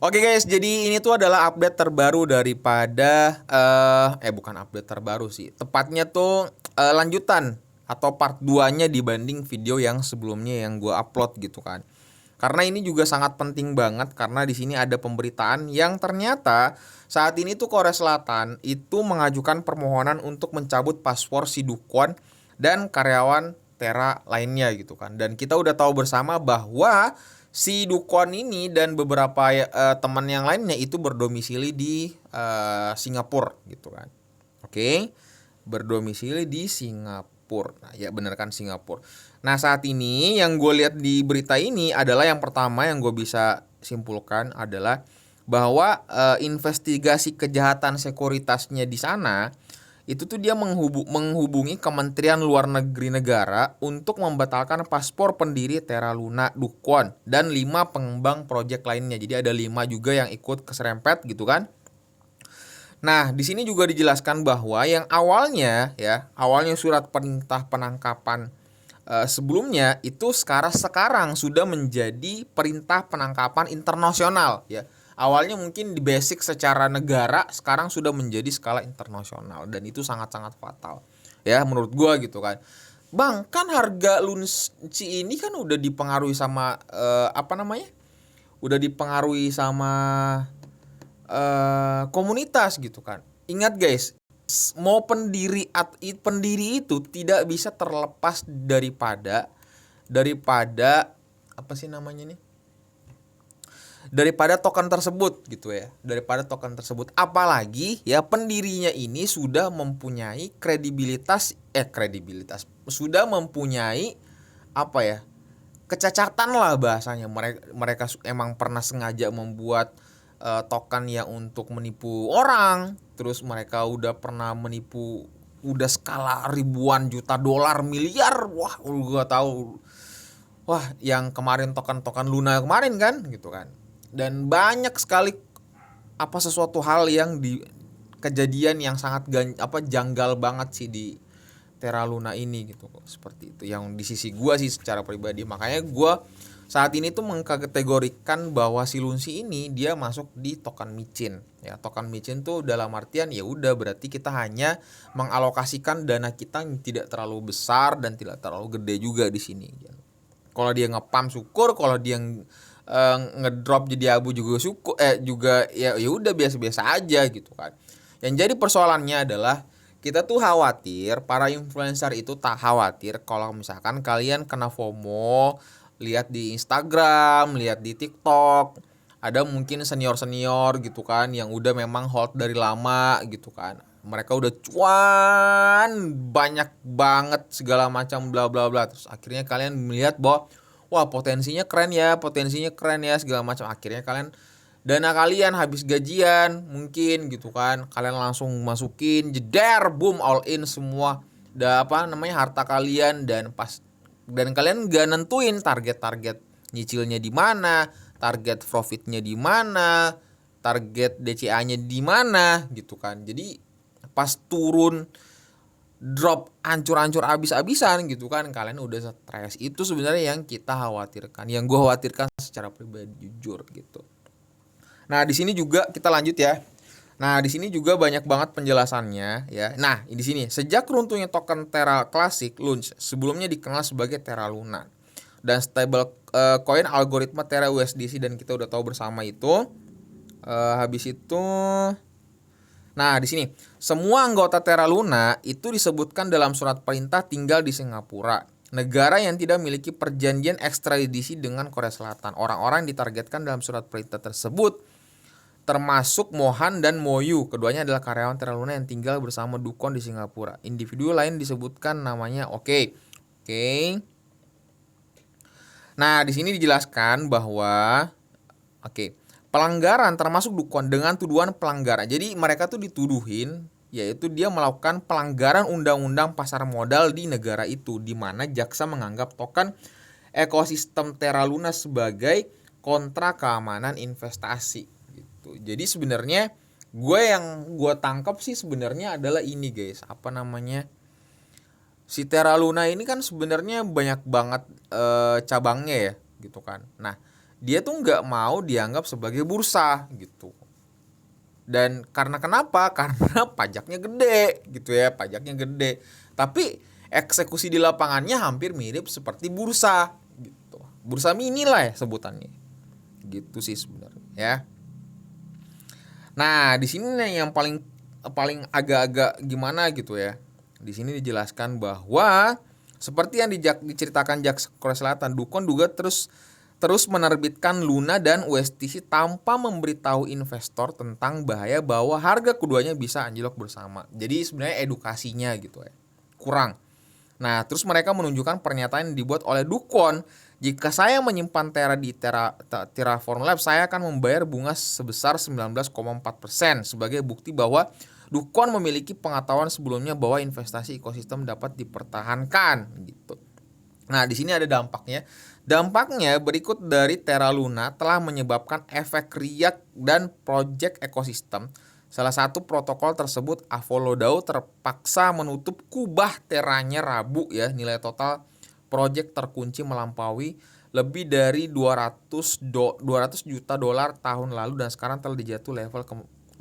Oke guys, jadi ini tuh adalah update terbaru daripada bukan update terbaru sih. Tepatnya tuh lanjutan atau part 2-nya dibanding video yang sebelumnya yang gue upload gitu kan. Karena ini juga sangat penting banget karena di sini ada pemberitaan yang ternyata saat ini tuh Korea Selatan itu mengajukan permohonan untuk mencabut paspor si Dukon dan karyawan Tera lainnya gitu kan. Dan kita udah tahu bersama bahwa si Dukon ini dan beberapa teman yang lainnya itu berdomisili di Singapura gitu kan. Oke, berdomisili di Singapura. Nah, ya bener kan Singapura. Nah saat ini yang gue lihat di berita ini adalah yang pertama yang gue bisa simpulkan adalah bahwa investigasi kejahatan sekuritasnya di sana itu tuh dia menghubungi Kementerian Luar Negeri negara untuk membatalkan paspor pendiri Terra Luna Dukon dan 5 pengembang proyek lainnya. Jadi ada 5 juga yang ikut keserempet gitu kan. Nah, di sini juga dijelaskan bahwa yang awalnya surat perintah penangkapan sebelumnya itu sekarang sudah menjadi perintah penangkapan internasional ya. Awalnya mungkin di basic secara negara, sekarang sudah menjadi skala internasional dan itu sangat-sangat fatal. Ya, menurut gua gitu kan. Bang, kan harga lunci ini kan udah dipengaruhi sama Udah dipengaruhi sama komunitas gitu kan. Ingat guys, mau pendiri itu tidak bisa terlepas daripada apa sih namanya nih, daripada token tersebut gitu ya, daripada token tersebut. Apalagi ya pendirinya ini sudah mempunyai kredibilitas sudah mempunyai apa ya, kecacatan lah bahasanya. Mereka emang pernah sengaja membuat token yang untuk menipu orang. Terus mereka udah pernah menipu udah skala ribuan juta dolar, miliar. Wah, gua tahu. Wah, yang kemarin token Luna kemarin kan gitu kan. Dan banyak sekali sesuatu hal yang di kejadian yang sangat janggal banget sih di Terra Luna ini gitu kok. Seperti itu yang di sisi gua sih secara pribadi. Makanya gua saat ini tuh mengkategorikan bahwa si Lunsi ini dia masuk di token micin. Ya, token micin tuh dalam artian ya udah berarti kita hanya mengalokasikan dana kita yang tidak terlalu besar dan tidak terlalu gede juga di sini. Kalau dia ngepam syukur, kalau dia ngedrop jadi abu juga syukur, juga ya udah biasa-biasa aja gitu kan. Yang jadi persoalannya adalah kita tuh khawatir, para influencer itu tak khawatir kalau misalkan kalian kena FOMO, lihat di Instagram, lihat di TikTok, ada mungkin senior-senior gitu kan yang udah memang hold dari lama gitu kan. Mereka udah cuan banyak banget segala macam bla bla bla. Terus akhirnya kalian melihat bahwa wah potensinya keren ya segala macam. Akhirnya dana kalian habis gajian mungkin gitu kan, kalian langsung masukin jeder boom all in semua harta kalian, dan kalian gak nentuin target nyicilnya di mana, target profitnya di mana, target DCA-nya di mana gitu kan. Jadi pas turun drop hancur-hancur abis-abisan gitu kan, kalian udah stres. Itu sebenarnya yang kita khawatirkan, yang gue khawatirkan secara pribadi jujur gitu. Nah, di sini juga kita lanjut ya. Nah, di sini juga banyak banget penjelasannya ya. Nah, di sini sejak runtuhnya token Terra Classic launch, sebelumnya dikenal sebagai Terra Luna dan stable coin algoritma Terra USDC, dan kita udah tahu bersama itu. Habis itu nah, di sini semua anggota Terra Luna itu disebutkan dalam surat perintah tinggal di Singapura, negara yang tidak memiliki perjanjian ekstradisi dengan Korea Selatan. Orang-orang yang ditargetkan dalam surat perintah tersebut termasuk Mohan dan Moyu. Keduanya adalah karyawan Terra Luna yang tinggal bersama Dukon di Singapura. Individu lain disebutkan namanya Oke. Nah, di sini dijelaskan bahwa pelanggaran termasuk Dukon dengan tuduhan pelanggaran. Jadi mereka tuh dituduhin yaitu dia melakukan pelanggaran undang-undang pasar modal di negara itu, di mana jaksa menganggap token ekosistem Terra Luna sebagai kontra keamanan investasi gitu. Jadi sebenarnya yang gue tangkap sih sebenarnya adalah ini guys, si Terra Luna ini kan sebenarnya banyak banget cabangnya ya gitu kan. Nah, dia tuh nggak mau dianggap sebagai bursa gitu. Dan karena kenapa? Karena pajaknya gede gitu ya, pajaknya gede. Tapi eksekusi di lapangannya hampir mirip seperti bursa gitu. Bursa mini lah ya sebutannya. Gitu sih sebenarnya ya. Nah, di sini nih yang paling paling agak-agak gimana gitu ya. Di sini dijelaskan bahwa seperti yang diceritakan Jaksa Korea Selatan, Dukon juga terus menerbitkan Luna dan USTC tanpa memberitahu investor tentang bahaya bahwa harga keduanya bisa anjlok bersama. Jadi sebenarnya edukasinya gitu ya kurang. Nah, terus mereka menunjukkan pernyataan yang dibuat oleh Dukon, jika saya menyimpan Terra di Terraform Lab, saya akan membayar bunga sebesar 19,4% sebagai bukti bahwa Dukon memiliki pengetahuan sebelumnya bahwa investasi ekosistem dapat dipertahankan gitu. Nah, di sini ada dampaknya. Dampaknya berikut dari Terra Luna telah menyebabkan efek riak dan proyek ekosistem. Salah satu protokol tersebut, Avolodao, terpaksa menutup kubah Terranya Rabu ya. Nilai total proyek terkunci melampaui lebih dari 200 juta dolar tahun lalu dan sekarang telah dijatuh level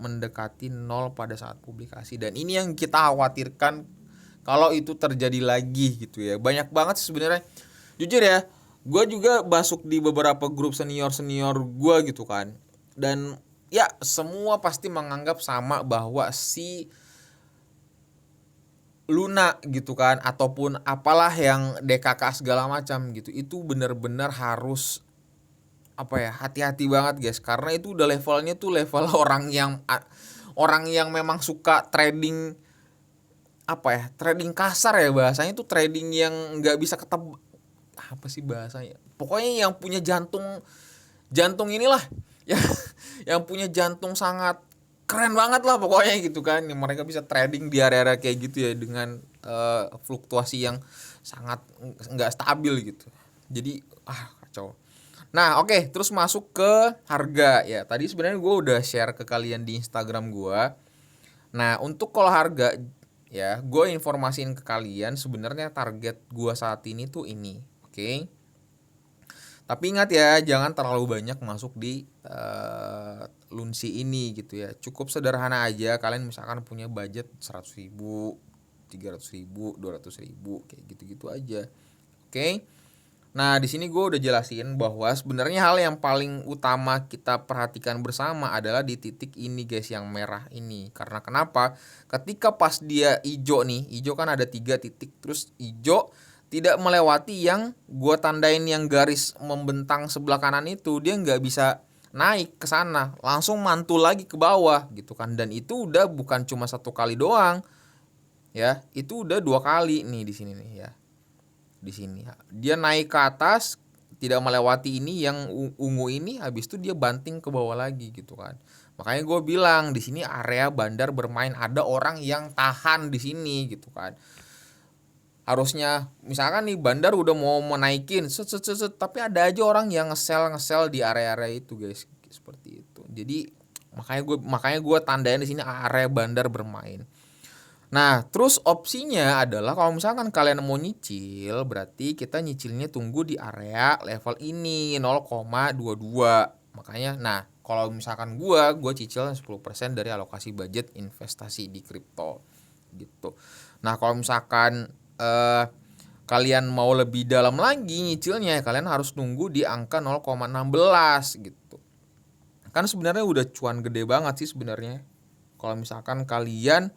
mendekati 0 pada saat publikasi. Dan ini yang kita khawatirkan kalau itu terjadi lagi gitu ya. Banyak banget sih sebenarnya. Jujur ya, gue juga masuk di beberapa grup senior gue gitu kan. Dan ya semua pasti menganggap sama bahwa si Luna gitu kan, ataupun apalah yang DKK segala macam gitu, itu benar-benar harus apa ya, hati-hati banget guys, karena itu udah levelnya tuh level orang yang memang suka trading apa ya, trading kasar ya bahasanya, tuh trading yang nggak bisa apa sih bahasanya, pokoknya yang punya jantung inilah ya, yang punya jantung sangat keren banget lah pokoknya gitu kan, yang mereka bisa trading di area-area kayak gitu ya dengan fluktuasi yang sangat nggak stabil gitu. Jadi kacau. Nah oke, terus masuk ke harga ya. Tadi sebenarnya gue udah share ke kalian di Instagram gue. Nah untuk kalau harga ya, gue informasiin ke kalian sebenarnya target gue saat ini tuh ini, oke? Tapi ingat ya, jangan terlalu banyak masuk di Lunsi ini gitu ya. Cukup sederhana aja. Kalian misalkan punya budget 100.000, 300.000, 200.000 kayak gitu-gitu aja. Oke. Nah, di sini gue udah jelasin bahwa sebenarnya hal yang paling utama kita perhatikan bersama adalah di titik ini guys, yang merah ini. Karena kenapa? Ketika pas dia hijau nih, hijau kan ada 3 titik, terus hijau tidak melewati yang gue tandain yang garis membentang sebelah kanan itu, dia nggak bisa naik ke sana, langsung mantul lagi ke bawah gitu kan. Dan itu udah bukan cuma 1 kali doang ya, itu udah 2 kali nih di sini nih ya. Di sini dia naik ke atas, tidak melewati ini yang ungu ini, habis itu dia banting ke bawah lagi gitu kan. Makanya gue bilang di sini area bandar bermain, ada orang yang tahan di sini gitu kan. Harusnya misalkan nih bandar udah mau menaikin tapi ada aja orang yang ngesel di area-area itu guys, seperti itu. Jadi makanya gue tandain di sini area bandar bermain. Nah terus opsinya adalah kalau misalkan kalian mau nyicil, berarti kita nyicilnya tunggu di area level ini 0,22. Makanya nah kalau misalkan gue cicil 10% dari alokasi budget investasi di kripto gitu. Nah kalau misalkan kalian mau lebih dalam lagi nyicilnya, kalian harus nunggu di angka 0,16 gitu. Kan sebenarnya udah cuan gede banget sih sebenarnya. Kalau misalkan kalian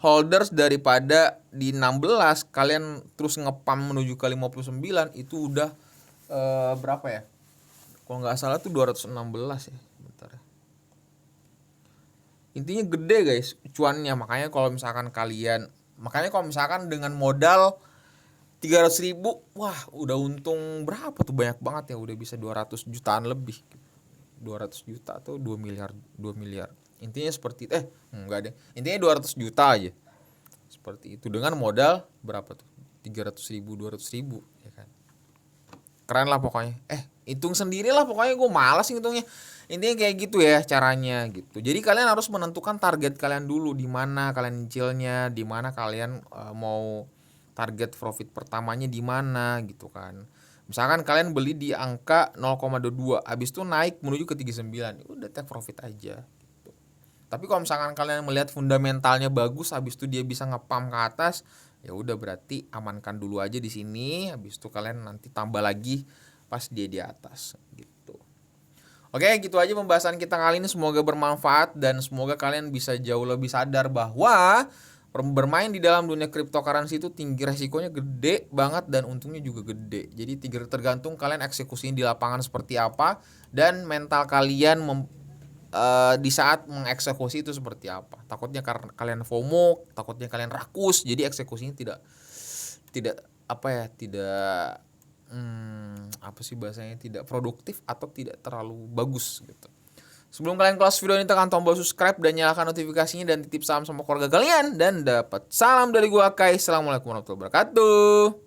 holders daripada di 16 kalian terus ngepam menuju ke 59, itu udah berapa ya? Kalau nggak salah tuh 216 ya. Bentar. Intinya gede guys cuannya. Makanya kalau misalkan dengan modal 300.000, wah udah untung berapa tuh, banyak banget ya, udah bisa 200 jutaan lebih, 200 juta atau 2 miliar intinya seperti enggak deh, intinya 200 juta aja seperti itu dengan modal berapa tuh, 300.000, 200.000 ya kan. Keren lah pokoknya, hitung sendiri lah pokoknya, gue malas ngitungnya. Intinya kayak gitu ya caranya gitu. Jadi kalian harus menentukan target kalian dulu, di mana kalian nyicilnya, di mana kalian mau target profit pertamanya di mana gitu kan. Misalkan kalian beli di angka 0,22, habis itu naik menuju ke 39, udah take profit aja. Tapi kalau misalkan kalian melihat fundamentalnya bagus, habis itu dia bisa ngepam ke atas, ya udah berarti amankan dulu aja di sini, habis itu kalian nanti tambah lagi pas dia di atas gitu. Oke, gitu aja pembahasan kita kali ini, semoga bermanfaat dan semoga kalian bisa jauh lebih sadar bahwa bermain di dalam dunia cryptocurrency itu tinggi resikonya gede banget dan untungnya juga gede. Jadi tergantung kalian eksekusinya di lapangan seperti apa dan mental kalian di saat mengeksekusi itu seperti apa. Takutnya karena kalian FOMO, takutnya kalian rakus, jadi eksekusinya tidak apa ya, tidak apa sih bahasanya, tidak produktif atau tidak terlalu bagus gitu. Sebelum kalian close video ini, tekan tombol subscribe dan nyalakan notifikasinya dan titip salam sama keluarga kalian dan dapat salam dari gua Kai. Assalamualaikum warahmatullahi wabarakatuh.